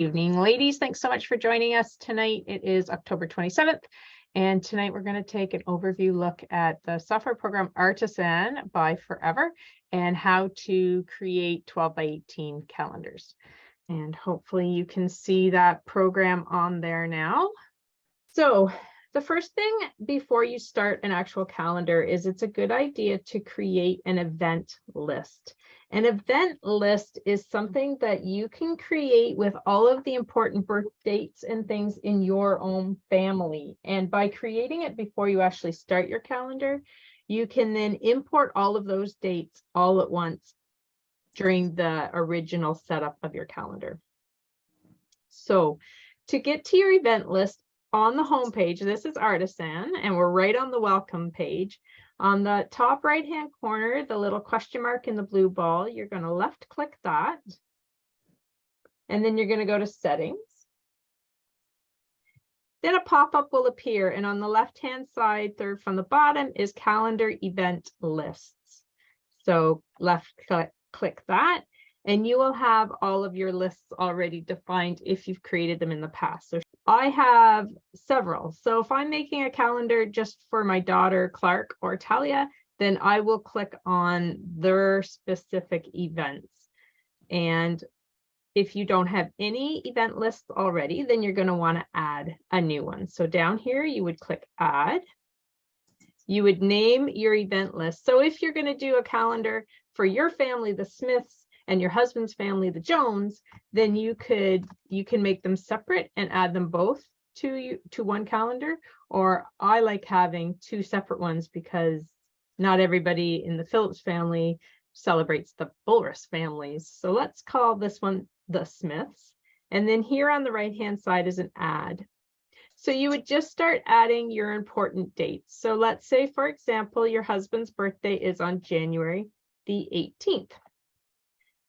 Evening, ladies. Thanks so much for joining us tonight. It is October 27th, and tonight we're going to take an overview look at the software program Artisan by Forever and how to create 12 by 18 calendars. And hopefully you can see that program on there now. So the first thing before you start an actual calendar is it's a good idea to create an event list. An event list is something that you can create with all of the important birth dates and things in your own family. And by creating it before you actually start your calendar, you can then import all of those dates all at once during the original setup of your calendar. So to get to your event list, on the home page, this is Artisan, and we're right on the welcome page. On the top right hand corner, the little question mark in the blue ball, you're going to left click that, and then you're going to go to settings. Then a pop-up will appear, and on the left hand side, third from the bottom, is calendar event lists. So left click that, and you will have all of your lists already defined if you've created them in the past. So I have several. So if I'm making a calendar just for my daughter, Clark or Talia, then I will click on their specific events. And if you don't have any event lists already, then you're going to want to add a new one. So down here, you would click add. You would name your event list. So if you're going to do a calendar for your family, the Smiths, and your husband's family, the Jones, then you can make them separate and add them both to one calendar. Or I like having two separate ones because not everybody in the Phillips family celebrates the Bulrus families. So let's call this one the Smiths. And then here on the right hand side is an add. So you would just start adding your important dates. So let's say, for example, your husband's birthday is on January the 18th.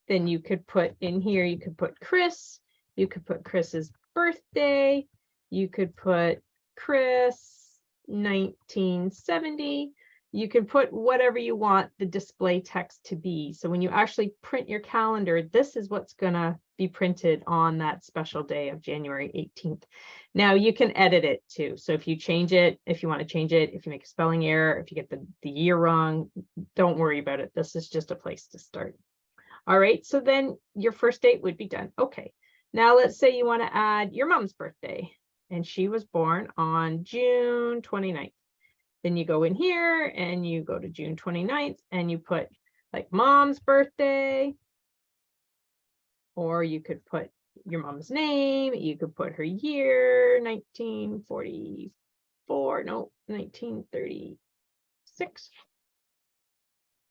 Then you could put in here, you could put Chris, you could put Chris's birthday, you could put Chris 1970, you can put whatever you want the display text to be. So when you actually print your calendar, this is what's going to be printed on that special day of January 18th. Now you can edit it too. So if you change it, if you want to change it, if you make a spelling error, if you get the year wrong, don't worry about it. This is just a place to start. All right, so then your first date would be done. Okay, now let's say you want to add your mom's birthday, and she was born on June 29th. Then you go in here and you go to June 29th and you put like mom's birthday, or you could put your mom's name, you could put her year, 1944, no, 1936,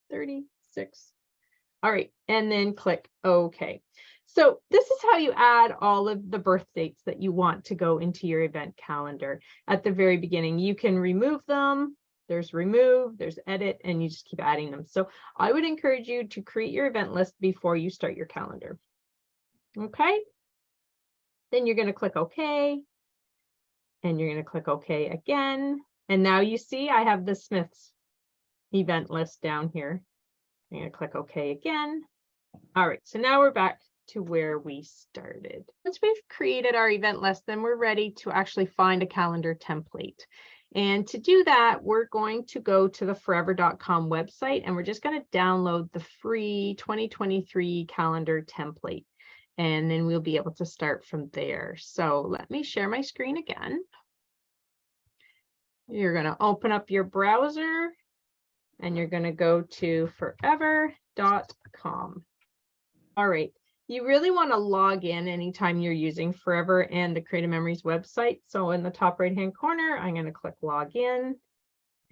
36. All right, and then click OK. So this is how you add all of the birth dates that you want to go into your event calendar. At the very beginning, you can remove them. There's remove, there's edit, and you just keep adding them. So I would encourage you to create your event list before you start your calendar. Okay, then you're going to click OK, and you're going to click OK again. And now you see I have the Smiths event list down here. I'm going to click OK again. All right, so now we're back to where we started. Once we've created our event list, then we're ready to actually find a calendar template. And to do that, we're going to go to the forever.com website, and we're just going to download the free 2023 calendar template. And then we'll be able to start from there. So let me share my screen again. You're going to open up your browser, and you're going to go to forever.com. All right, you really want to log in anytime you're using Forever and the Creative Memories website. So in the top right hand corner, I'm going to click log in,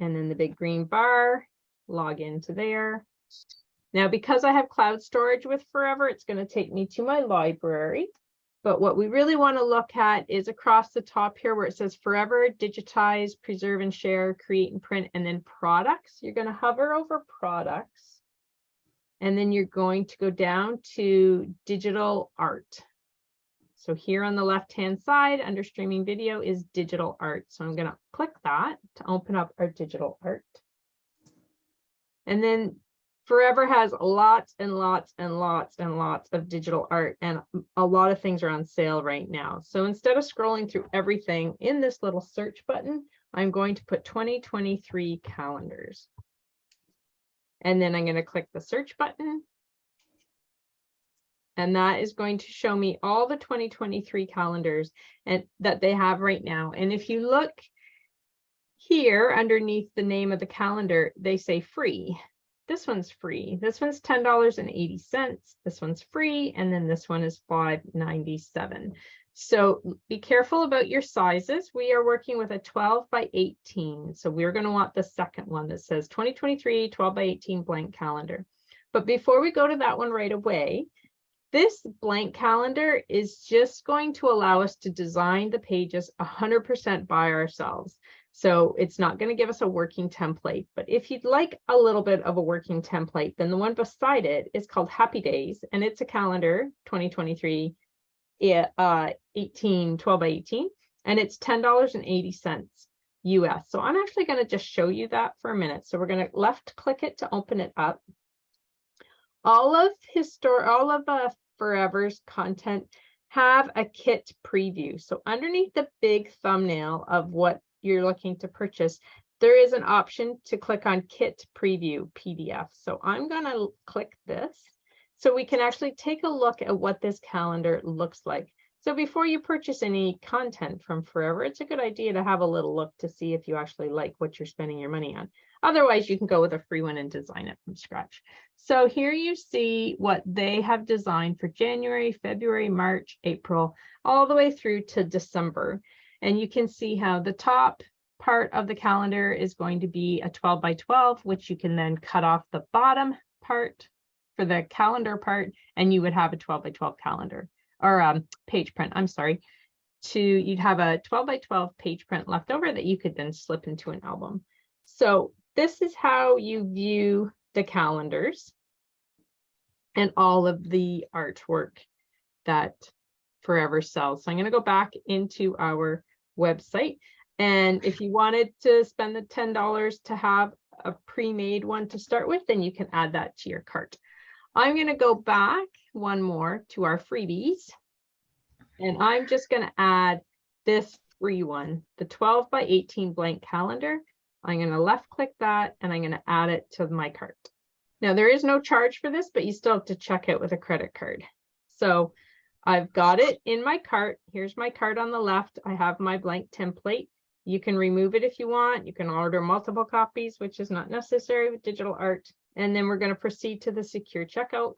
and then the big green bar, log into there. Now, because I have cloud storage with Forever, it's going to take me to my library. But what we really want to look at is across the top here where it says Forever, digitize, preserve and share, create and print, and then products. You're going to hover over products, and then you're going to go down to digital art. So here on the left-hand side under streaming video is digital art. So I'm going to click that to open up our digital art. And then Forever has lots and lots and lots and lots of digital art, and a lot of things are on sale right now. So instead of scrolling through everything in this little search button, I'm going to put 2023 calendars. And then I'm going to click the search button. And that is going to show me all the 2023 calendars and that they have right now. And if you look here underneath the name of the calendar, they say free. This one's free. This one's $10.80. This one's free. And then this one is $5.97. So be careful about your sizes. We are working with a 12 by 18. So we're going to want the second one that says 2023 12 by 18 blank calendar. But before we go to that one right away, this blank calendar is just going to allow us to design the pages 100% by ourselves. So it's not going to give us a working template, but if you'd like a little bit of a working template, then the one beside it is called Happy Days, and it's a calendar 2023 12 by 18, and it's $10.80 US. So I'm actually going to just show you that for a minute. So we're going to left click it to open it up. All of Forever's content have a kit preview. So underneath the big thumbnail of what you're looking to purchase, there is an option to click on Kit Preview PDF. So I'm going to click this so we can actually take a look at what this calendar looks like. So before you purchase any content from Forever, it's a good idea to have a little look to see if you actually like what you're spending your money on. Otherwise, you can go with a free one and design it from scratch. So here you see what they have designed for January, February, March, April, all the way through to December. And you can see how the top part of the calendar is going to be a 12 by 12, which you can then cut off the bottom part for the calendar part, and you would have a 12 by 12 calendar or page print. I'm sorry. You'd have a 12 by 12 page print left over that you could then slip into an album. So this is how you view the calendars and all of the artwork that Forever sells. So I'm going to go back into our website, and if you wanted to spend the $10 to have a pre-made one to start with, then you can add that to your cart. I'm going to go back one more to our freebies, and I'm just going to add this free one, the 12 by 18 blank calendar. I'm going to left click that, and I'm going to add it to my cart. Now there is no charge for this, but you still have to check it with a credit card. So I've got it in my cart. Here's my cart on the left. I have my blank template. You can remove it if you want. You can order multiple copies, which is not necessary with digital art. And then we're going to proceed to the secure checkout.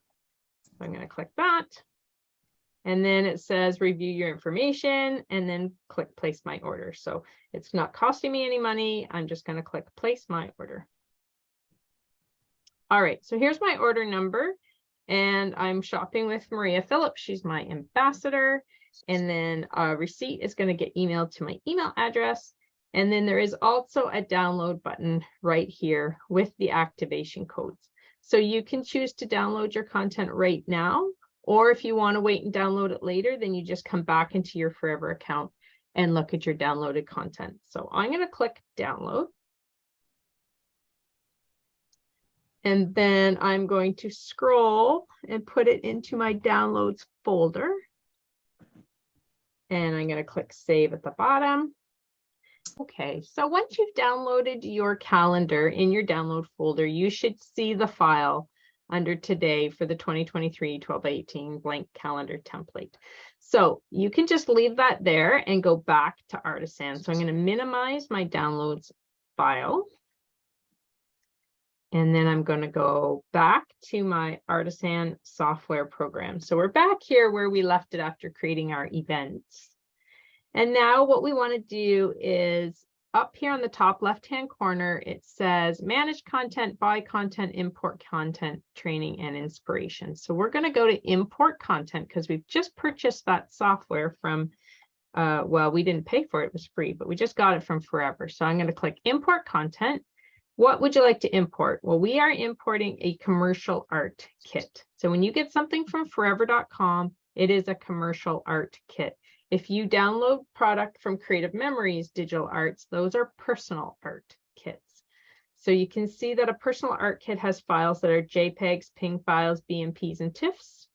So I'm going to click that. And then it says review your information, and then click place my order. So it's not costing me any money. I'm just going to click place my order. All right, so here's my order number. And I'm shopping with Maria Phillips. She's my ambassador. And then a receipt is going to get emailed to my email address. And then there is also a download button right here with the activation codes. So you can choose to download your content right now, or if you want to wait and download it later, then you just come back into your Forever account and look at your downloaded content. So I'm going to click download. And then I'm going to scroll and put it into my downloads folder. And I'm going to click save at the bottom. Okay, so once you've downloaded your calendar in your download folder, you should see the file under today for the 2023 12 by 18 blank calendar template. So you can just leave that there and go back to Artisan. So I'm going to minimize my downloads file. And then I'm going to go back to my Artisan software program. So we're back here where we left it after creating our events. And now what we want to do is up here on the top left-hand corner, it says manage content, buy content, import content, training and inspiration. So we're going to go to import content because we've just purchased that software from, well, we didn't pay for it, it was free, but we just got it from Forever. So I'm going to click import content. What would you like to import? Well, we are importing a commercial art kit. So when you get something from forever.com, it is a commercial art kit. If you download product from Creative Memories Digital Arts, those are personal art kits. So you can see that a personal art kit has files that are JPEGs, PNG files, BMPs, and TIFFs.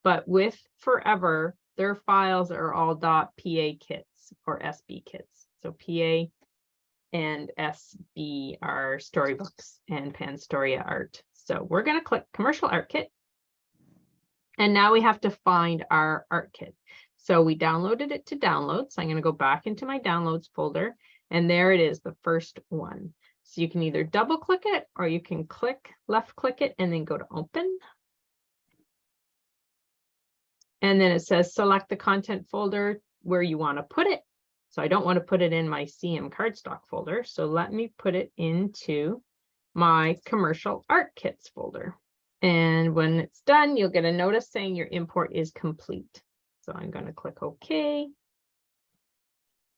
But with Forever, their files are all .pa kits or SB kits. So PA and SB are storybooks and Panstoria art. So we're going to click Commercial Art Kit. And now we have to find our art kit. So we downloaded it to download. So I'm going to go back into my downloads folder. And there it is, the first one. So you can either double click it or you can left click it and then go to open. And then it says select the content folder where you want to put it. So I don't want to put it in my CM cardstock folder. So let me put it into my commercial art kits folder. And when it's done, you'll get a notice saying your import is complete. So I'm going to click OK.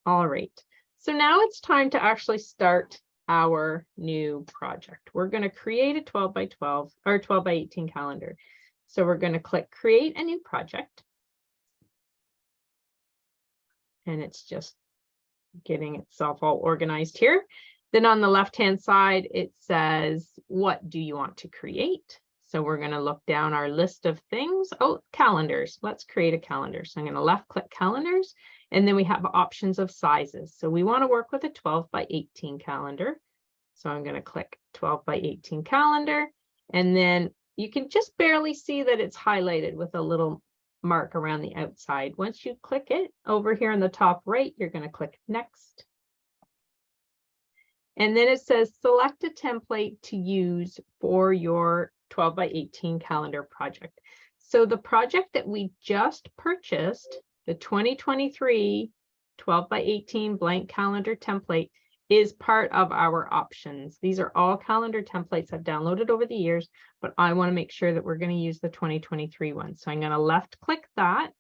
All right. So now it's time to actually start our new project. We're going to create a 12 by 12 or 12 by 18 calendar. So we're going to click Create a New Project. And it's just getting itself all organized here. Then on the left-hand side, it says, what do you want to create? So we're going to look down our list of things. Oh, calendars. Let's create a calendar. So I'm going to left-click calendars, and then we have options of sizes. So we want to work with a 12 by 18 calendar. So I'm going to click 12 by 18 calendar, and then you can just barely see that it's highlighted with a little mark around the outside. Once you click it over here in the top right, you're going to click Next. And then it says select a template to use for your 12 by 18 calendar project. So the project that we just purchased, the 2023 12 by 18 blank calendar template, is part of our options. These are all calendar templates I've downloaded over the years, but I want to make sure that we're going to use the 2023 one. So I'm going to left click that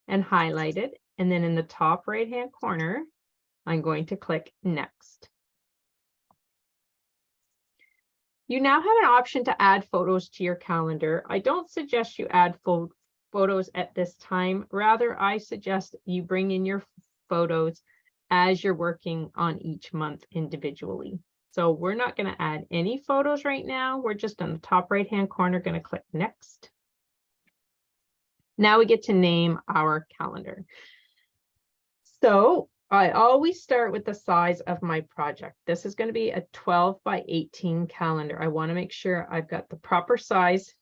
and highlight it. And then in the top right hand corner, I'm going to click Next. You now have an option to add photos to your calendar. I don't suggest you add photos at this time. Rather, I suggest you bring in your photos as you're working on each month individually. So we're not going to add any photos right now. We're just on the top right hand corner going to click Next. Now we get to name our calendar. So I always start with the size of my project. This is going to be a 12 by 18 calendar. I want to make sure I've got the proper size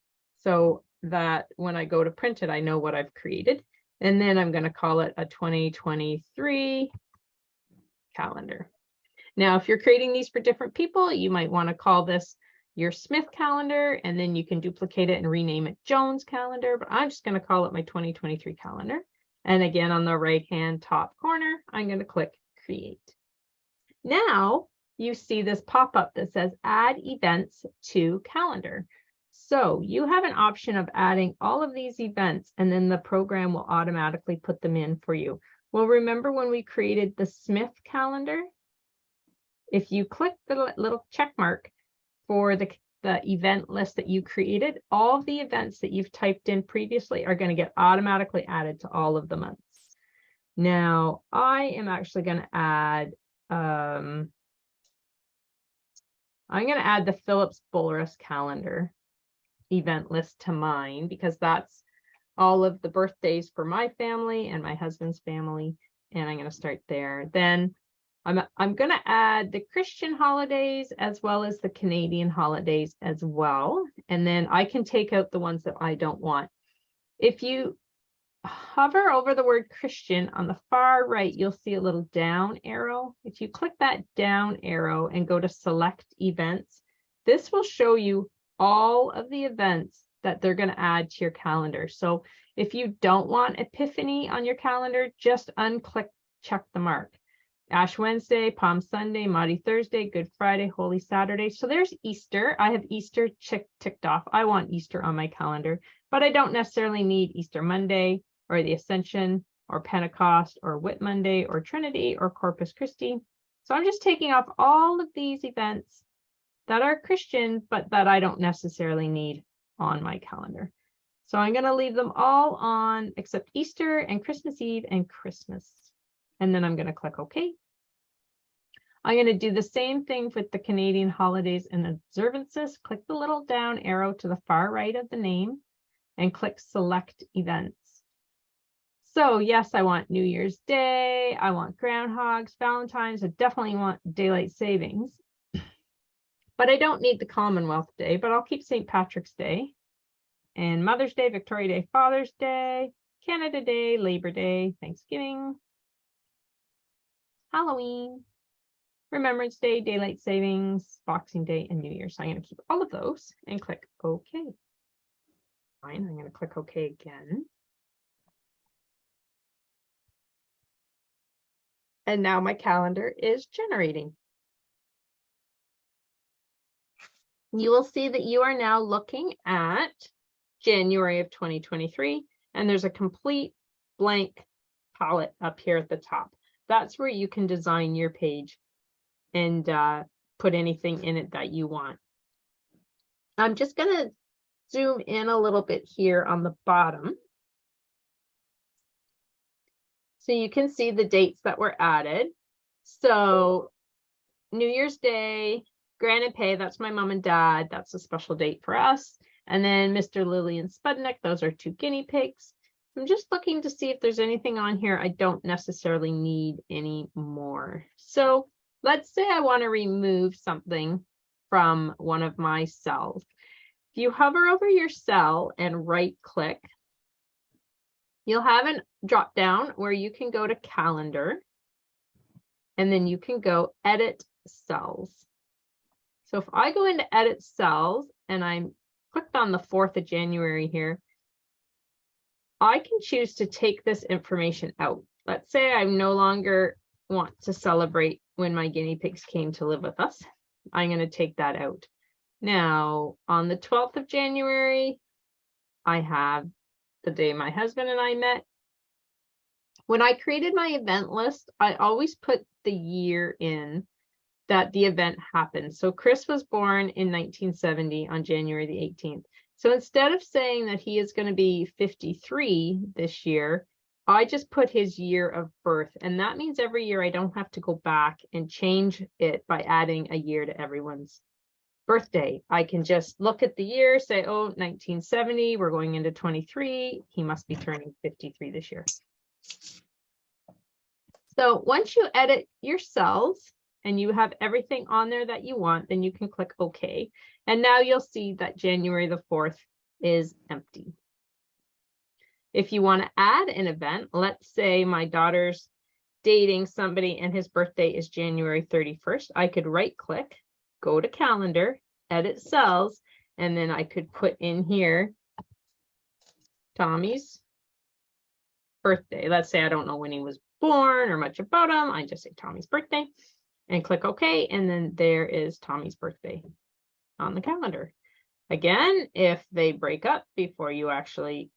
so that when I go to print it, I know what I've created. And then I'm going to call it a 2023 calendar. Now, if you're creating these for different people, you might want to call this your Smith calendar, and then you can duplicate it and rename it Jones calendar, but I'm just going to call it my 2023 calendar. And again, on the right-hand top corner, I'm going to click Create. Now you see this pop-up that says Add Events to Calendar. So you have an option of adding all of these events, and then the program will automatically put them in for you. Well, remember when we created the Smith calendar? If you click the little check mark for the event list that you created, all of the events that you've typed in previously are going to get automatically added to all of the months. Now, I am actually going to add, I'm going to add the Phillips Bulrus calendar event list to mine because that's all of the birthdays for my family and my husband's family, and I'm going to start there. Then I'm going to add the Christian holidays as well as the Canadian holidays as well, and then I can take out the ones that I don't want. If you hover over the word Christian on the far right, you'll see a little down arrow. If you click that down arrow and go to Select Events, this will show you all of the events that they're going to add to your calendar. So if you don't want Epiphany on your calendar, just unclick, check the mark. Ash Wednesday, Palm Sunday, Maundy Thursday, Good Friday, Holy Saturday. So there's Easter. I have Easter ticked off. I want Easter on my calendar, but I don't necessarily need Easter Monday or the Ascension or Pentecost or Whit Monday or Trinity or Corpus Christi. So I'm just taking off all of these events that are Christian, but that I don't necessarily need on my calendar. So I'm going to leave them all on except Easter and Christmas Eve and Christmas. And then I'm going to click OK. I'm going to do the same thing with the Canadian holidays and observances. Click the little down arrow to the far right of the name and click select events. So yes, I want New Year's Day, I want groundhogs, Valentine's, I definitely want daylight savings. But I don't need the Commonwealth Day, but I'll keep St. Patrick's Day and Mother's Day, Victoria Day, Father's Day, Canada Day, Labor Day, Thanksgiving, Halloween, Remembrance Day, Daylight Savings, Boxing Day, and New Year's. So I'm going to keep all of those and click OK. Fine, I'm going to click OK again. And now my calendar is generating. You will see that you are now looking at January of 2023, and there's a complete blank palette up here at the top. That's where you can design your page and put anything in it that you want. I'm just going to zoom in a little bit here on the bottom. So you can see the dates that were added. So New Year's Day, Gran and Pay, that's my mom and dad. That's a special date for us. And then Mr. Lily and Spudnik, those are 2 guinea pigs. I'm just looking to see if there's anything on here I don't necessarily need anymore. So let's say I want to remove something from one of my cells. If you hover over your cell and right click, you'll have a drop down where you can go to calendar, and then you can go edit cells. So if I go into edit cells and I'm clicked on the 4th of January here, I can choose to take this information out. Let's say I no longer want to celebrate when my guinea pigs came to live with us. I'm going to take that out. Now, on the 12th of January, I have the day my husband and I met. When I created my event list, I always put the year in that the event happened. So Chris was born in 1970 on January the 18th. So instead of saying that he is going to be 53 this year, I just put his year of birth. And that means every year I don't have to go back and change it by adding a year to everyone's birthday. I can just look at the year, say, oh, 1970, we're going into 23. He must be turning 53 this year. So once you edit your cells and you have everything on there that you want, then you can click OK. And now you'll see that January the 4th is empty. If you want to add an event, let's say my daughter's dating somebody and his birthday is January 31st, I could right click, go to calendar, edit cells, and then I could put in here Tommy's birthday. Let's say I don't know when he was born or much about him. I just say Tommy's birthday and click OK. And then there is Tommy's birthday on the calendar. Again, if they break up before you actually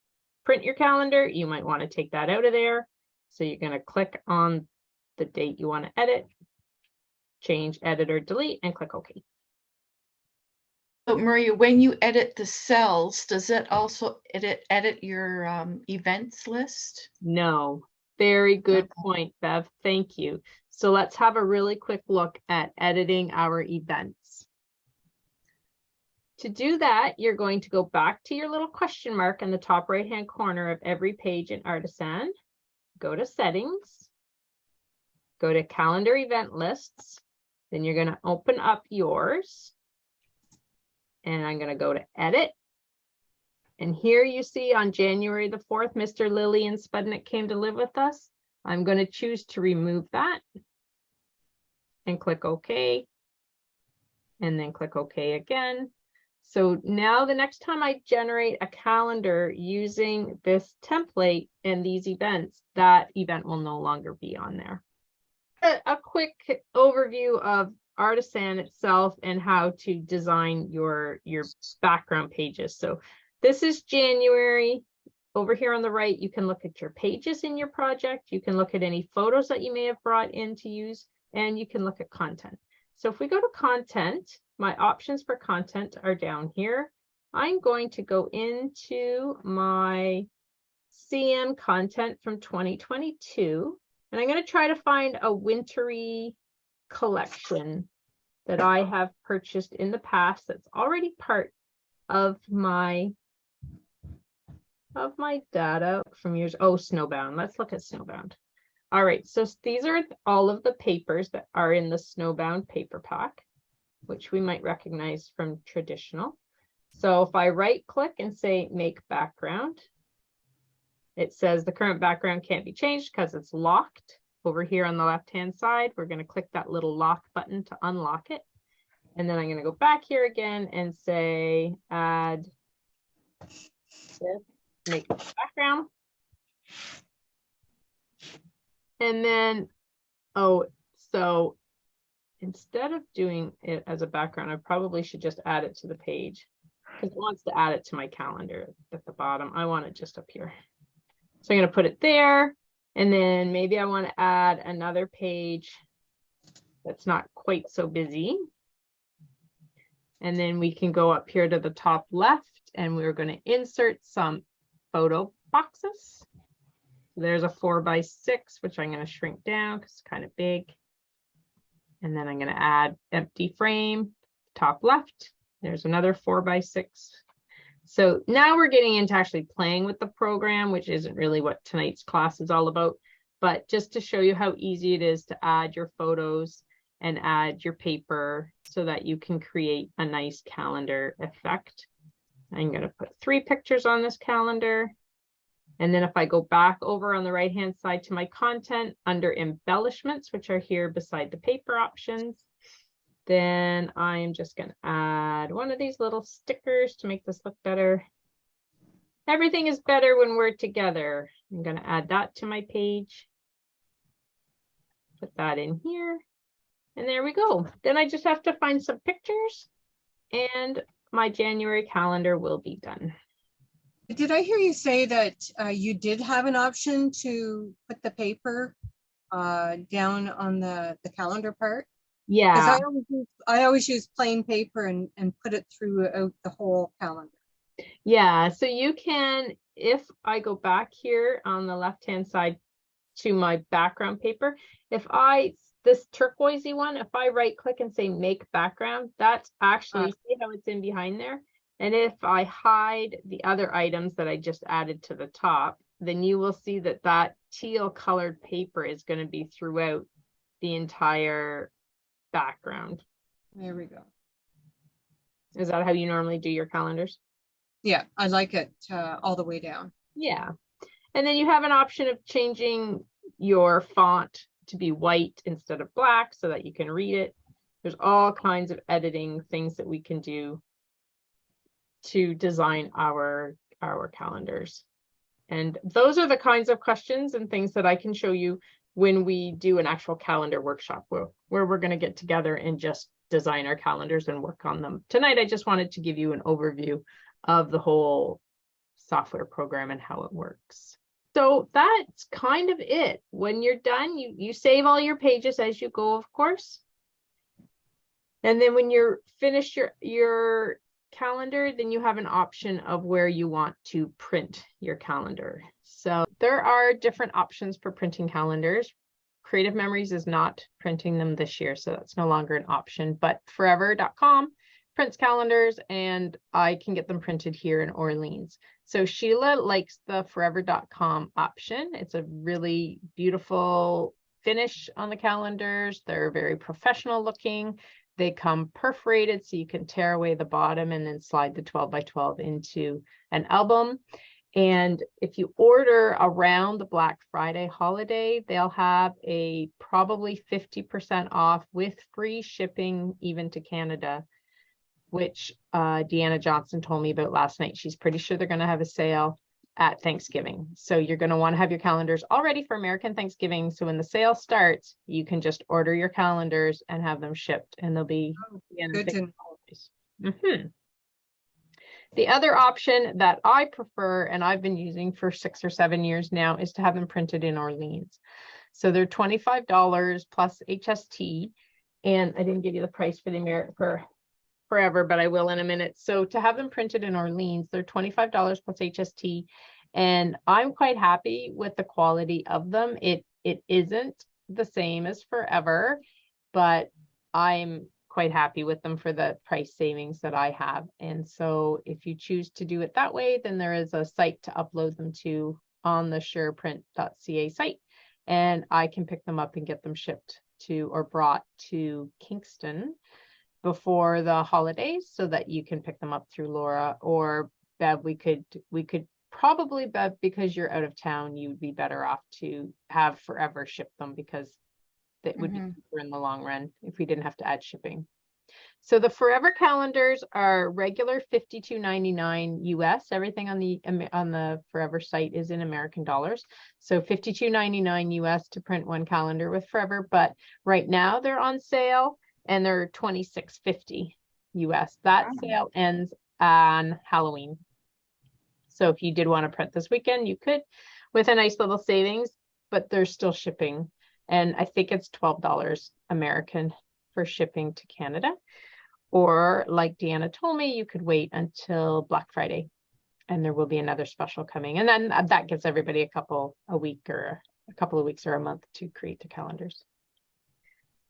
print your calendar, you might want to take that out of there. So you're going to click on the date you want to edit, change, edit, or delete, and click OK. So Maria, when you edit the cells, does it also edit your events list? No. Very good point, Bev. Thank you. So let's have a really quick look at editing our events. To do that, you're going to go back to your little question mark in the top right-hand corner of every page in Artisan. Go to Settings. Go to Calendar Event Lists. Then you're going to open up yours. And I'm going to go to Edit. And here you see on January the 4th, Mr. Lily and Spudnik came to live with us. I'm going to choose to remove that and click OK. And then click OK again. So now the next time I generate a calendar using this template and these events, that event will no longer be on there. A quick overview of Artisan itself and how to design your background pages. So this is January. Over here on the right, you can look at your pages in your project. You can look at any photos that you may have brought in to use, and you can look at content. So if we go to content, my options for content are down here. I'm going to go into my CM content from 2022, and I'm going to try to find a wintry collection that I have purchased in the past that's already part of my data from years. Oh, Snowbound. Let's look at Snowbound. All right, so these are all of the papers that are in the Snowbound paper pack, which we might recognize from traditional. So if I right click and say make background, it says the current background can't be changed because it's locked. Over here on the left-hand side, we're going to click that little lock button to unlock it. And then I'm going to go back here again and say add this, make background. And then, oh, so instead of doing it as a background, I probably should just add it to the page because it wants to add it to my calendar at the bottom. I want it just up here. So I'm going to put it there. And then maybe I want to add another page that's not quite so busy. And then we can go up here to the top left and we're going to insert some photo boxes. There's a 4x6, which I'm going to shrink down because it's kind of big. And then I'm going to add empty frame, top left. There's another 4x6. So now we're getting into actually playing with the program, which isn't really what tonight's class is all about, but just to show you how easy it is to add your photos and add your paper so that you can create a nice calendar effect. I'm going to put 3 pictures on this calendar. And then if I go back over on the right-hand side to my content under embellishments, which are here beside the paper options, then I'm just going to add one of these little stickers to make this look better. Everything is better when we're together. I'm going to add that to my page. Put that in here. And there we go. Then I just have to find some pictures and my January calendar will be done. Did I hear you say that you did have an option to put the paper down on the calendar part? Yeah. Because I always use plain paper and put it throughout the whole calendar. Yeah, so you can, if I go back here on the left-hand side to my background paper, this turquoisey one, if I right click and say make background, that's actually, see how it's in behind there? And if I hide the other items that I just added to the top, then you will see that that teal colored paper is going to be throughout the entire background. There we go. Is that how you normally do your calendars? Yeah, I like it all the way down. Yeah. And then you have an option of changing your font to be white instead of black so that you can read it. There's all kinds of editing things that we can do to design our calendars. And those are the kinds of questions and things that I can show you when we do an actual calendar workshop where we're going to get together and just design our calendars and work on them. Tonight, I just wanted to give you an overview of the whole software program and how it works. So that's kind of it. When you're done, you save all your pages as you go, of course. And then when you're finished your calendar, then you have an option of where you want to print your calendar. So there are different options for printing calendars. Creative Memories is not printing them this year, so that's no longer an option, but forever.com prints calendars and I can get them printed here in Orleans. So Sheila likes the forever.com option. It's a really beautiful finish on the calendars. They're very professional looking. They come perforated so you can tear away the bottom and then slide the 12 by 12 into an album. And if you order around the Black Friday holiday, they'll have a probably 50% off with free shipping even to Canada, which Deanna Johnson told me about last night. She's pretty sure they're going to have a sale at Thanksgiving. So you're going to want to have your calendars all ready for American Thanksgiving. So when the sale starts, you can just order your calendars and have them shipped and they'll be Good to know. The other option that I prefer, and I've been using for 6 or 7 years now, is to have them printed in Orleans. So they're $25 plus HST. And I didn't give you the price for the forever, but I will in a minute. So to have them printed in Orleans, they're $25 plus HST. And I'm quite happy with the quality of them. It isn't the same as Forever, but I'm quite happy with them for the price savings that I have. And so if you choose to do it that way, then there is a site to upload them to on the sureprint.ca site, and I can pick them up and get them shipped to or brought to Kingston before the holidays so that you can pick them up through Laura, or Bev, we could probably, Bev, because you're out of town, you would be better off to have Forever ship them, because that would be cheaper in the long run if we didn't have to add shipping. So the Forever calendars are regular $52.99 US. Everything on the Forever site is in American dollars. So $52.99 US to print one calendar with Forever. But right now they're on sale and they're $26.50 US. That sale ends on Halloween. So if you did want to print this weekend, you could, with a nice little savings, but there's still shipping. And I think it's $12 American for shipping to Canada. Or like Deanna told me, you could wait until Black Friday and there will be another special coming. And then that gives everybody a couple of weeks or a month to create their calendars.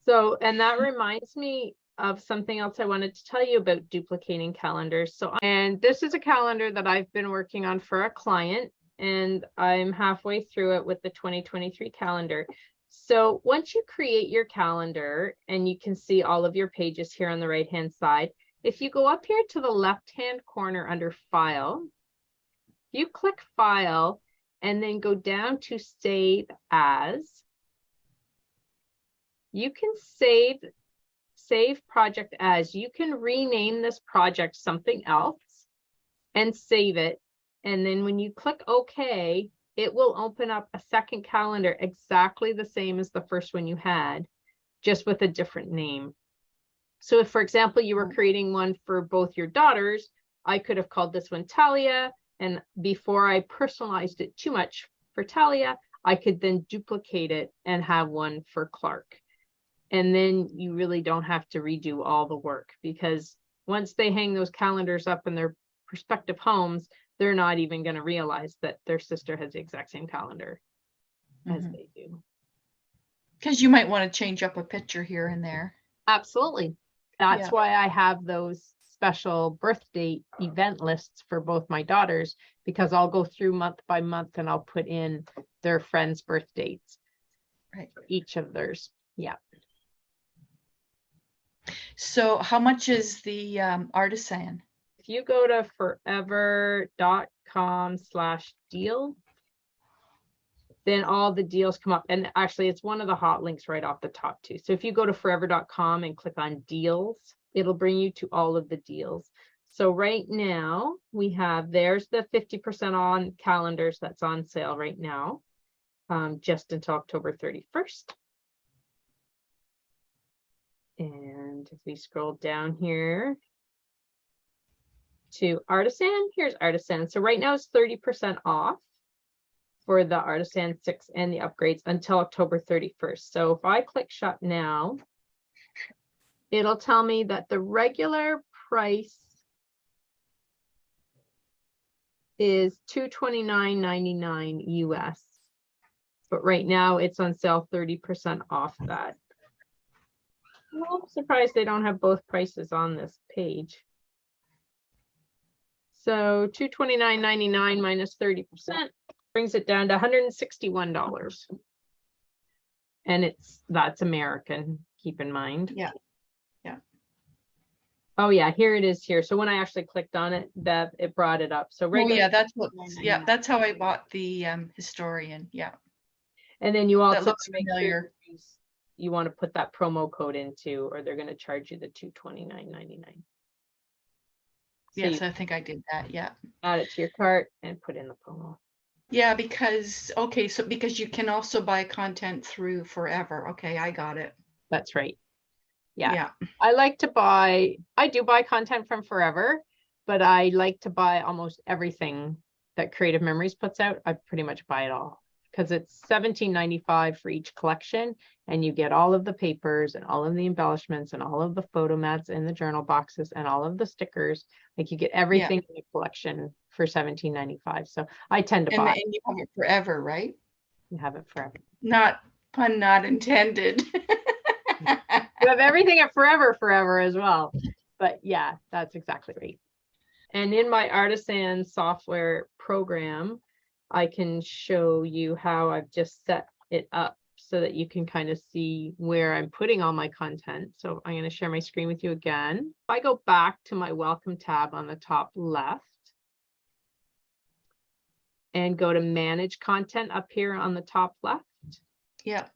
So, and that reminds me of something else I wanted to tell you about duplicating calendars. So, and this is a calendar that I've been working on for a client, and I'm halfway through it with the 2023 calendar. So once you create your calendar, and you can see all of your pages here on the right hand side, if you go up here to the left hand corner under File, you click File and then go down to Save As. You can save project as. You can rename this project something else and save it. And then when you click OK, it will open up a second calendar exactly the same as the first one you had, just with a different name. So if, for example, you were creating one for both your daughters, I could have called this one Talia. And before I personalized it too much for Talia, I could then duplicate it and have one for Clark. And then you really don't have to redo all the work, because once they hang those calendars up in their respective homes, they're not even going to realize that their sister has the exact same calendar as they do. Because you might want to change up a picture here and there. Absolutely. That's why I have those special birthday event lists for both my daughters, because I'll go through month by month and I'll put in their friends' birth dates. Right. For each of theirs. Yeah. So how much is the Artisan? If you go to forever.com/deal, then all the deals come up. And actually, it's one of the hot links right off the top too. So if you go to forever.com and click on deals, it'll bring you to all of the deals. So right now we have, there's the 50% on calendars that's on sale right now, just until October 31st. And if we scroll down here to Artisan, here's Artisan. So right now it's 30% off for the Artisan 6 and the upgrades until October 31st. So if I click shop now, it'll tell me that the regular price is $229.99 US. But right now it's on sale 30% off that. Well, I'm surprised they don't have both prices on this page. So $229.99 minus 30% brings it down to $161. And that's American, keep in mind. Yeah. Yeah. Oh yeah, here it is here. So when I actually clicked on it, Bev, it brought it up. So Oh yeah, that's how I bought the Historian. Yeah. And then you also looks make familiar. sure you want to put that promo code into, or they're going to charge you the $229.99. Yes, I think I did that. Yeah. Add it to your cart and put in the promo. Yeah, because because you can also buy content through Forever. Okay, I got it. That's right. Yeah. I do buy content from Forever, but I like to buy almost everything that Creative Memories puts out. I pretty much buy it all, because it's $17.95 for each collection, and you get all of the papers and all of the embellishments and all of the photo mats and the journal boxes and all of the stickers. Like, you get everything in the collection for $17.95. So I tend to buy. And you have it forever, right? You have it forever. Not pun not intended. You have everything at forever as well. But yeah, that's exactly right. And in my Artisan software program, I can show you how I've just set it up so that you can kind of see where I'm putting all my content. So I'm going to share my screen with you again. If I go back to my welcome tab on the top left and go to manage content up here on the top left. Yeah.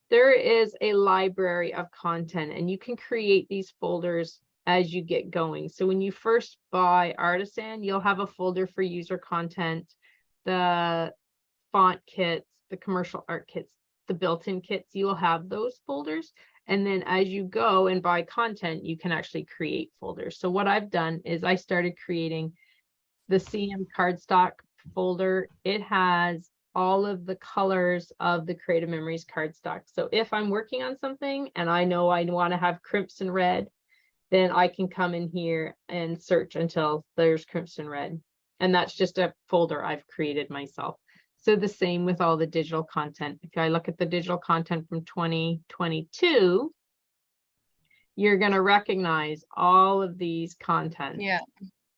There is a library of content and you can create these folders as you get going. So when you first buy Artisan, you'll have a folder for user content, the font kits, the commercial art kits, the built-in kits, you will have those folders. And then as you go and buy content, you can actually create folders. So what I've done is I started creating the CM cardstock folder. It has all of the colors of the Creative Memories cardstock. So if I'm working on something and I know I want to have crimson red, then I can come in here and search until there's crimson red. And that's just a folder I've created myself. So the same with all the digital content. If I look at the digital content from 2022, you're going to recognize all of these content. Yeah.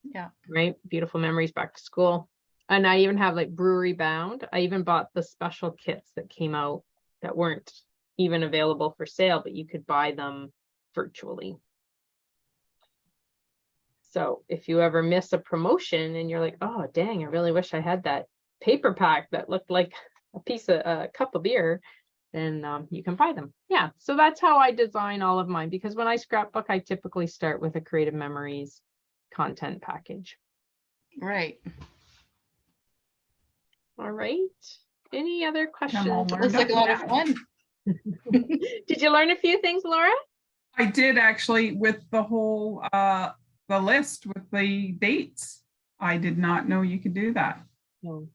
Yeah. Right? Beautiful Memories, Back to School. And I even have like Brewery Bound. I even bought the special kits that came out that weren't even available for sale, but you could buy them virtually. So if you ever miss a promotion and you're like, oh, dang, I really wish I had that paper pack that looked like a cup of beer, then you can buy them. Yeah, so that's how I design all of mine, because when I scrapbook, I typically start with a Creative Memories content package. Right. All right. Any other questions? Looks like a lot of fun. Did you learn a few things, Laura? I did actually, with the whole the list with the dates. I did not know you could do that. Oh,